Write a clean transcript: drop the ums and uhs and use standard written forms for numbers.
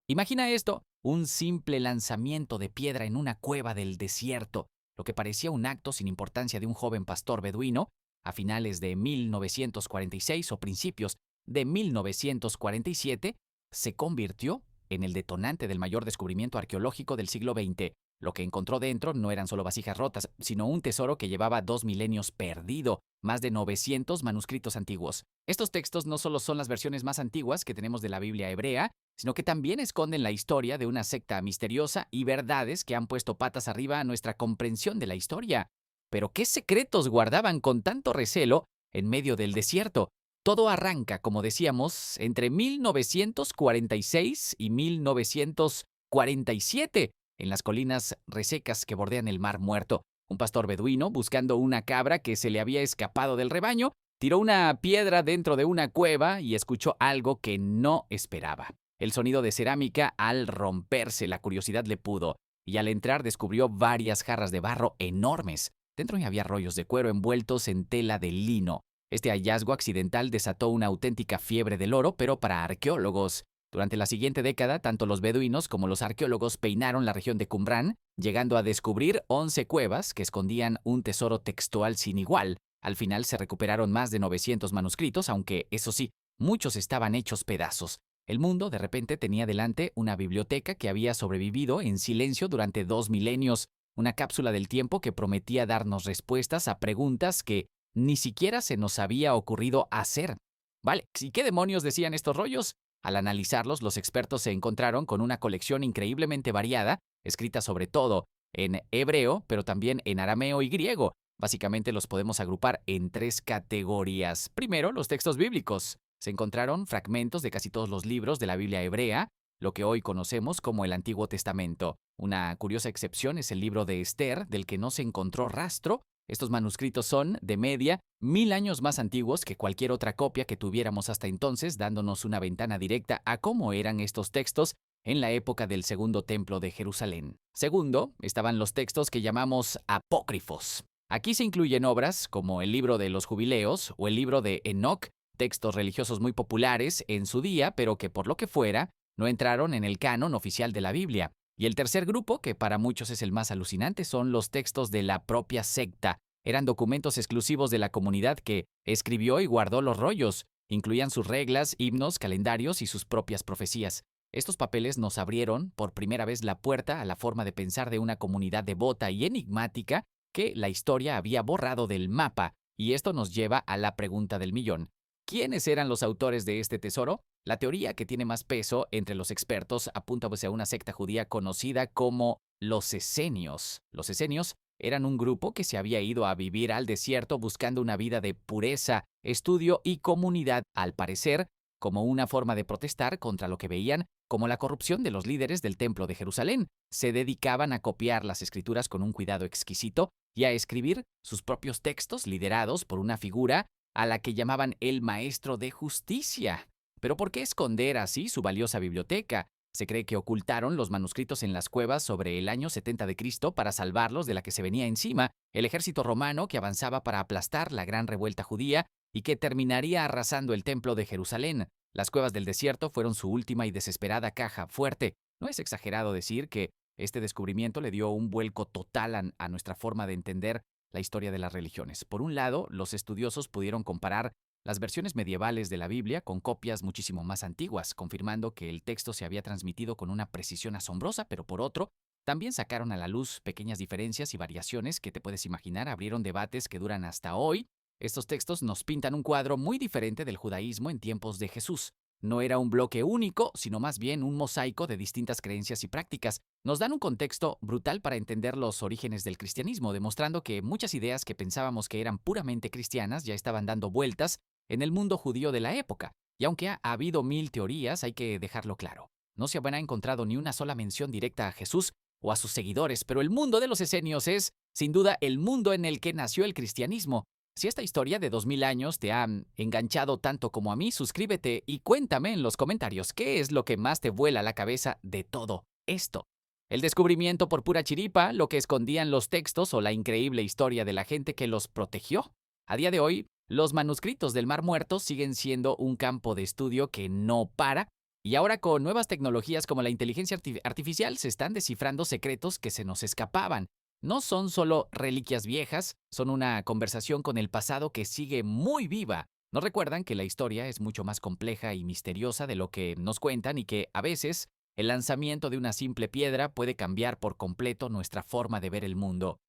Imagina esto, un simple lanzamiento de piedra en una cueva del desierto, lo que parecía un acto sin importancia de un joven pastor beduino, a finales de 1946 o principios de 1947, se convirtió en el detonante del mayor descubrimiento arqueológico del siglo XX. Lo que encontró dentro no eran solo vasijas rotas, sino un tesoro que llevaba 2 milenios perdido, más de 900 manuscritos antiguos. Estos textos no solo son las versiones más antiguas que tenemos de la Biblia hebrea, sino que también esconden la historia de una secta misteriosa y verdades que han puesto patas arriba a nuestra comprensión de la historia. Pero ¿qué secretos guardaban con tanto recelo en medio del desierto? Todo arranca, como decíamos, entre 1946 y 1947, en las colinas resecas que bordean el Mar Muerto. Un pastor beduino, buscando una cabra que se le había escapado del rebaño, tiró una piedra dentro de una cueva y escuchó algo que no esperaba. El sonido de cerámica al romperse, la curiosidad le pudo, y al entrar descubrió varias jarras de barro enormes. Dentro había rollos de cuero envueltos en tela de lino. Este hallazgo accidental desató una auténtica fiebre del oro, pero para arqueólogos. Durante la siguiente década, tanto los beduinos como los arqueólogos peinaron la región de Qumrán, llegando a descubrir 11 cuevas que escondían un tesoro textual sin igual. Al final se recuperaron más de 900 manuscritos, aunque, eso sí, muchos estaban hechos pedazos. El mundo, de repente, tenía delante una biblioteca que había sobrevivido en silencio durante 2 milenios, una cápsula del tiempo que prometía darnos respuestas a preguntas que ni siquiera se nos había ocurrido hacer. Vale, ¿y qué demonios decían estos rollos? Al analizarlos, los expertos se encontraron con una colección increíblemente variada, escrita sobre todo en hebreo, pero también en arameo y griego. Básicamente los podemos agrupar en 3 categorías. Primero, los textos bíblicos. Se encontraron fragmentos de casi todos los libros de la Biblia hebrea, lo que hoy conocemos como el Antiguo Testamento. Una curiosa excepción es el libro de Esther, del que no se encontró rastro. Estos manuscritos son, de media, 1000 años más antiguos que cualquier otra copia que tuviéramos hasta entonces, dándonos una ventana directa a cómo eran estos textos en la época del Segundo Templo de Jerusalén. Segundo, estaban los textos que llamamos apócrifos. Aquí se incluyen obras como el libro de los Jubileos o el libro de Enoc, textos religiosos muy populares en su día, pero que por lo que fuera, no entraron en el canon oficial de la Biblia. Y el tercer grupo, que para muchos es el más alucinante, son los textos de la propia secta. Eran documentos exclusivos de la comunidad que escribió y guardó los rollos. Incluían sus reglas, himnos, calendarios y sus propias profecías. Estos papeles nos abrieron por primera vez la puerta a la forma de pensar de una comunidad devota y enigmática que la historia había borrado del mapa. Y esto nos lleva a la pregunta del millón. ¿Quiénes eran los autores de este tesoro? La teoría que tiene más peso entre los expertos apunta a una secta judía conocida como los esenios. Los esenios eran un grupo que se había ido a vivir al desierto buscando una vida de pureza, estudio y comunidad, al parecer, como una forma de protestar contra lo que veían como la corrupción de los líderes del Templo de Jerusalén. Se dedicaban a copiar las escrituras con un cuidado exquisito y a escribir sus propios textos liderados por una figura a la que llamaban el Maestro de Justicia. Pero ¿por qué esconder así su valiosa biblioteca? Se cree que ocultaron los manuscritos en las cuevas sobre el año 70 de Cristo para salvarlos de la que se venía encima, el ejército romano que avanzaba para aplastar la gran revuelta judía y que terminaría arrasando el templo de Jerusalén. Las cuevas del desierto fueron su última y desesperada caja fuerte. No es exagerado decir que este descubrimiento le dio un vuelco total a nuestra forma de entender la historia de las religiones. Por un lado, los estudiosos pudieron comparar las versiones medievales de la Biblia con copias muchísimo más antiguas, confirmando que el texto se había transmitido con una precisión asombrosa, pero por otro, también sacaron a la luz pequeñas diferencias y variaciones que te puedes imaginar abrieron debates que duran hasta hoy. Estos textos nos pintan un cuadro muy diferente del judaísmo en tiempos de Jesús. No era un bloque único, sino más bien un mosaico de distintas creencias y prácticas. Nos dan un contexto brutal para entender los orígenes del cristianismo, demostrando que muchas ideas que pensábamos que eran puramente cristianas ya estaban dando vueltas en el mundo judío de la época. Y aunque ha habido 1000 teorías, hay que dejarlo claro. No se habrá encontrado ni una sola mención directa a Jesús o a sus seguidores, pero el mundo de los esenios es, sin duda, el mundo en el que nació el cristianismo. Si esta historia de 2000 años te ha enganchado tanto como a mí, suscríbete y cuéntame en los comentarios qué es lo que más te vuela la cabeza de todo esto. El descubrimiento por pura chiripa, lo que escondían los textos o la increíble historia de la gente que los protegió. A día de hoy, los manuscritos del Mar Muerto siguen siendo un campo de estudio que no para Y ahora con nuevas tecnologías como la inteligencia artificial se están descifrando secretos que se nos escapaban. No son solo reliquias viejas, son una conversación con el pasado que sigue muy viva. Nos recuerdan que la historia es mucho más compleja y misteriosa de lo que nos cuentan y que, a veces, el lanzamiento de una simple piedra puede cambiar por completo nuestra forma de ver el mundo.